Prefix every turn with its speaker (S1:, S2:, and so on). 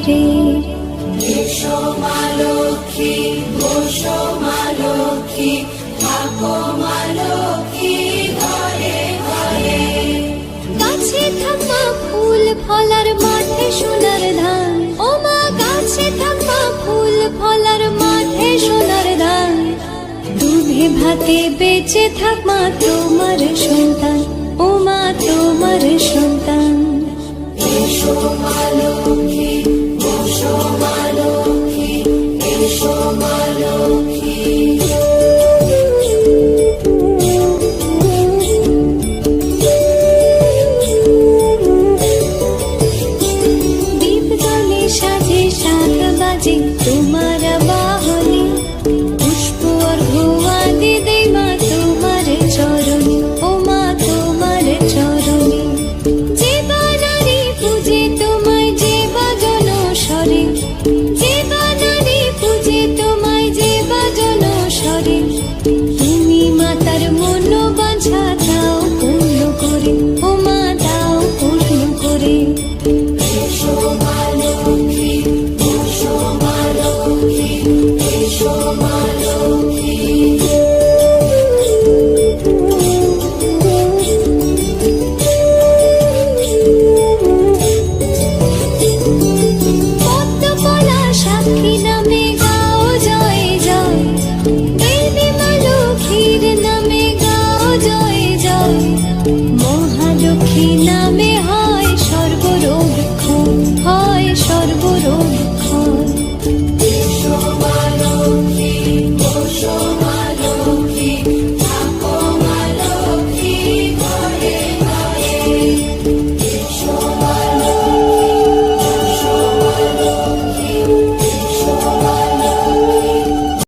S1: রে।
S2: এসো মা লক্ষ্মী, বসো মা লক্ষ্মী, থাকো মা লক্ষ্মী ঘরে ঘরে।
S1: গাছে থাকা ফুল ফলার মাঠে সোনার ধান, ও মা গাছে থাকা ফুল ফলার মাঠে সোনার ধান। দুধে ভাতে বেঁচে থাক মা তোমার সন্তান, ও মা তোমার সন্তান।
S2: এসো মা লক্ষ্মী, বসো মা লক্ষ্মী, এসো মা লক্ষ্মী।
S1: দীপ জলে সাজে 7 বাজে তোমার